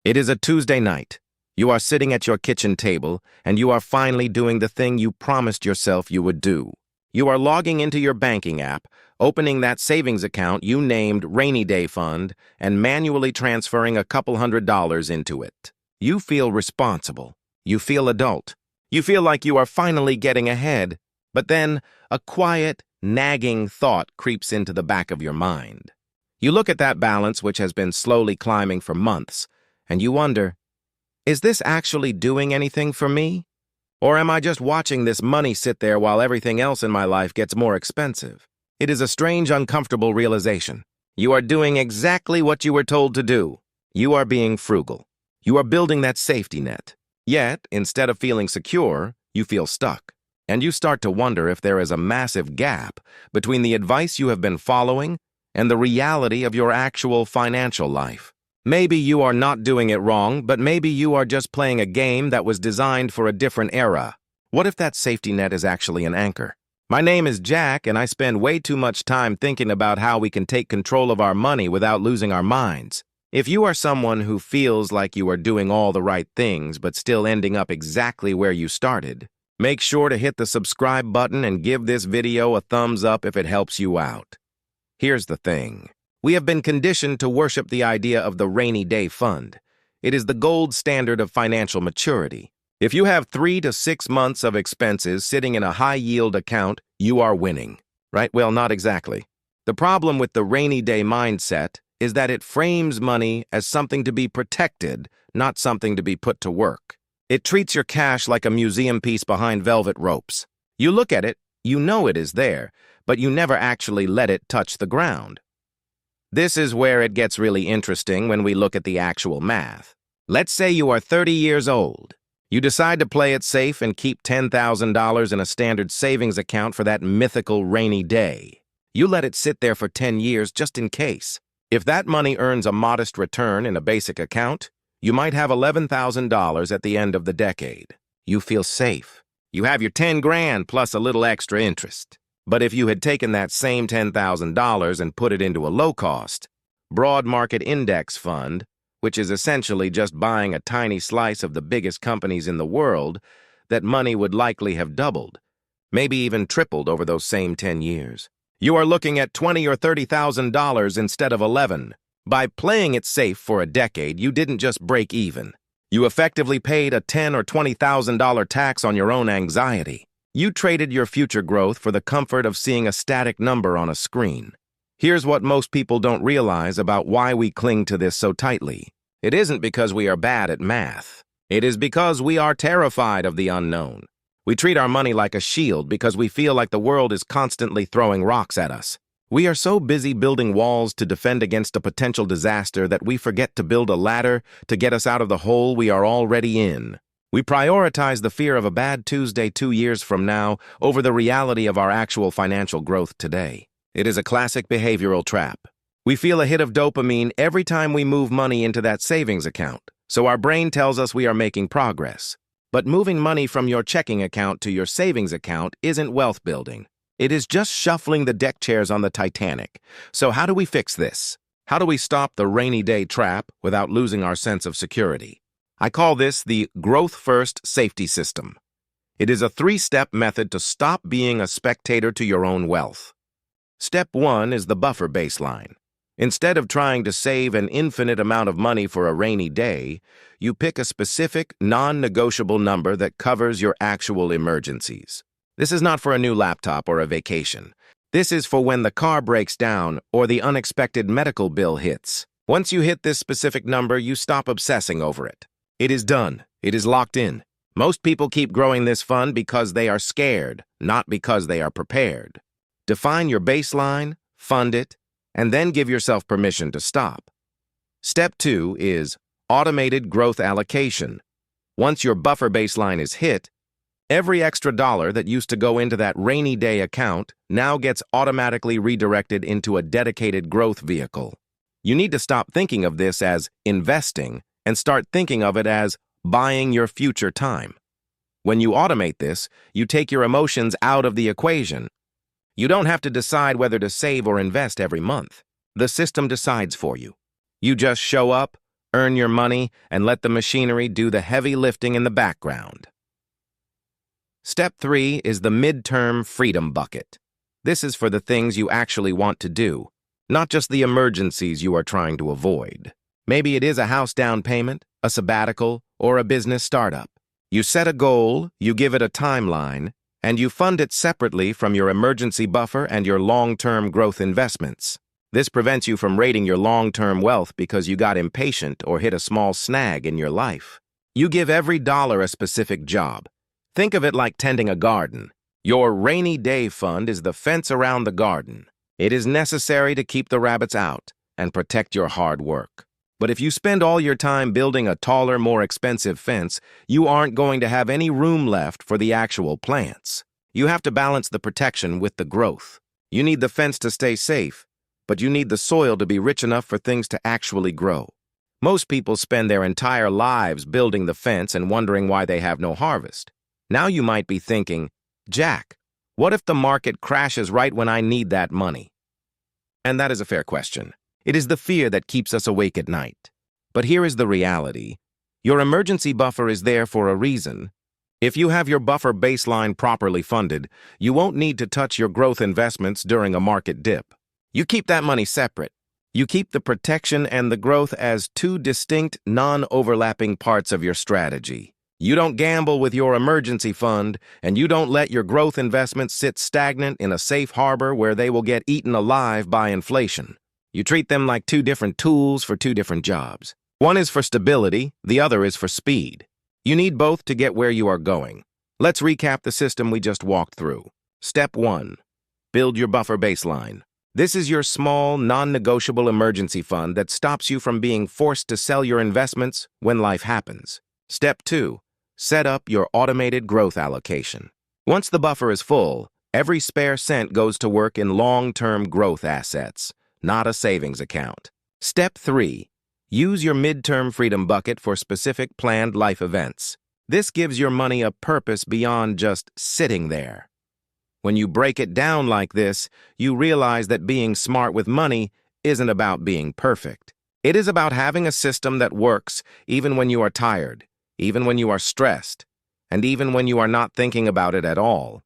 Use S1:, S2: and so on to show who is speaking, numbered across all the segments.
S1: It is a Tuesday night. You are sitting at your kitchen table, and you are finally doing the thing you promised yourself you would do. You are logging into your banking app, opening that savings account you named Rainy Day Fund, and manually transferring a couple $100 into it. You feel responsible. You feel adult. You feel like you are finally getting ahead. But then, a quiet, nagging thought creeps into the back of your mind. You look at that balance which has been slowly climbing for months, and you wonder, is this actually doing anything for me? Or am I just watching this money sit there while everything else in my life gets more expensive? It is a strange, uncomfortable realization. You are doing exactly what you were told to do. You are being frugal. You are building that safety net. Yet, instead of feeling secure, you feel stuck. And you start to wonder if there is a massive gap between the advice you have been following and the reality of your actual financial life. Maybe you are not doing it wrong, but maybe you are just playing a game that was designed for a different era. What if that safety net is actually an anchor? My name is Jack, and I spend way too much time thinking about how we can take control of our money without losing our minds. If you are someone who feels like you are doing all the right things but still ending up exactly where you started, make sure to hit the subscribe button and give this video a thumbs up if it helps you out. Here's the thing. We have been conditioned to worship the idea of the rainy day fund. It is the gold standard of financial maturity. If you have 3 to 6 months of expenses sitting in a high-yield account, you are winning. Right? Well, not exactly. The problem with the rainy day mindset is that it frames money as something to be protected, not something to be put to work. It treats your cash like a museum piece behind velvet ropes. You look at it, you know it is there, but you never actually let it touch the ground. This is where it gets really interesting when we look at the actual math. Let's say you are 30 years old. You decide to play it safe and keep $10,000 in a standard savings account for that mythical rainy day. You let it sit there for 10 years just in case. If that money earns a modest return in a basic account, you might have $11,000 at the end of the decade. You feel safe. You have your 10 grand plus a little extra interest. But if you had taken that same $10,000 and put it into a low-cost, broad market index fund, which is essentially just buying a tiny slice of the biggest companies in the world, that money would likely have doubled, maybe even tripled over those same 10 years. You are looking at $20,000 or $30,000 instead of 11. By playing it safe for a decade, you didn't just break even. You effectively paid a $10,000 or $20,000 tax on your own anxiety. You traded your future growth for the comfort of seeing a static number on a screen. Here's what most people don't realize about why we cling to this so tightly. It isn't because we are bad at math. It is because we are terrified of the unknown. We treat our money like a shield because we feel like the world is constantly throwing rocks at us. We are so busy building walls to defend against a potential disaster that we forget to build a ladder to get us out of the hole we are already in. We prioritize the fear of a bad Tuesday 2 years from now over the reality of our actual financial growth today. It is a classic behavioral trap. We feel a hit of dopamine every time we move money into that savings account, so our brain tells us we are making progress. But moving money from your checking account to your savings account isn't wealth building. It is just shuffling the deck chairs on the Titanic. So how do we fix this? How do we stop the rainy day trap without losing our sense of security? I call this the growth-first safety system. It is a 3-step method to stop being a spectator to your own wealth. Step 1 is the buffer baseline. Instead of trying to save an infinite amount of money for a rainy day, you pick a specific, non-negotiable number that covers your actual emergencies. This is not for a new laptop or a vacation. This is for when the car breaks down or the unexpected medical bill hits. Once you hit this specific number, you stop obsessing over it. It is done. It is locked in. Most people keep growing this fund because they are scared, not because they are prepared. Define your baseline, fund it, and then give yourself permission to stop. Step 2 is automated growth allocation. Once your buffer baseline is hit, every extra dollar that used to go into that rainy day account now gets automatically redirected into a dedicated growth vehicle. You need to stop thinking of this as investing and start thinking of it as buying your future time. When you automate this, you take your emotions out of the equation. You don't have to decide whether to save or invest every month. The system decides for you. You just show up, Earn your money and let the machinery do the heavy lifting in the background. Step 3 is the midterm freedom bucket. This is for the things you actually want to do, not just the emergencies you are trying to avoid. Maybe it is a house down payment, a sabbatical, or a business startup. You set a goal, you give it a timeline, and you fund it separately from your emergency buffer and your long-term growth investments. This prevents you from raiding your long-term wealth because you got impatient or hit a small snag in your life. You give every dollar a specific job. Think of it like tending a garden. Your rainy day fund is the fence around the garden. It is necessary to keep the rabbits out and protect your hard work. But if you spend all your time building a taller, more expensive fence, you aren't going to have any room left for the actual plants. You have to balance the protection with the growth. You need the fence to stay safe, but you need the soil to be rich enough for things to actually grow. Most people spend their entire lives building the fence and wondering why they have no harvest. Now you might be thinking, Jack, what if the market crashes right when I need that money? And that is a fair question. It is the fear that keeps us awake at night. But here is the reality. Your emergency buffer is there for a reason. If you have your buffer baseline properly funded, you won't need to touch your growth investments during a market dip. You keep that money separate. You keep the protection and the growth as two distinct, non-overlapping parts of your strategy. You don't gamble with your emergency fund, and you don't let your growth investments sit stagnant in a safe harbor where they will get eaten alive by inflation. You treat them like two different tools for two different jobs. One is for stability, the other is for speed. You need both to get where you are going. Let's recap the system we just walked through. Step 1. Build your buffer baseline. This is your small, non-negotiable emergency fund that stops you from being forced to sell your investments when life happens. Step 2. Set up your automated growth allocation. Once the buffer is full, every spare cent goes to work in long-term growth assets, not a savings account. Step 3. Use your midterm freedom bucket for specific planned life events. This gives your money a purpose beyond just sitting there. When you break it down like this, you realize that being smart with money isn't about being perfect. It is about having a system that works even when you are tired, even when you are stressed, and even when you are not thinking about it at all.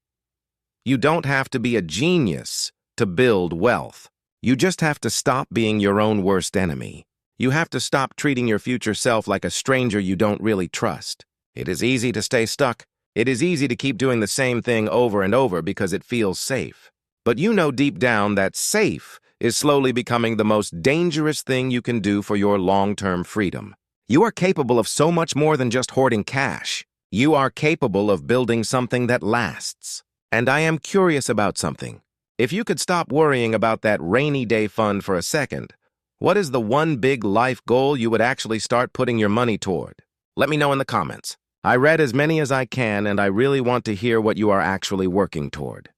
S1: You don't have to be a genius to build wealth. You just have to stop being your own worst enemy. You have to stop treating your future self like a stranger you don't really trust. It is easy to stay stuck. It is easy to keep doing the same thing over and over because it feels safe. But you know deep down that safe is slowly becoming the most dangerous thing you can do for your long-term freedom. You are capable of so much more than just hoarding cash. You are capable of building something that lasts. And I am curious about something. If you could stop worrying about that rainy day fund for a second, what is the one big life goal you would actually start putting your money toward? Let me know in the comments. I read as many as I can, and I really want to hear what you are actually working toward.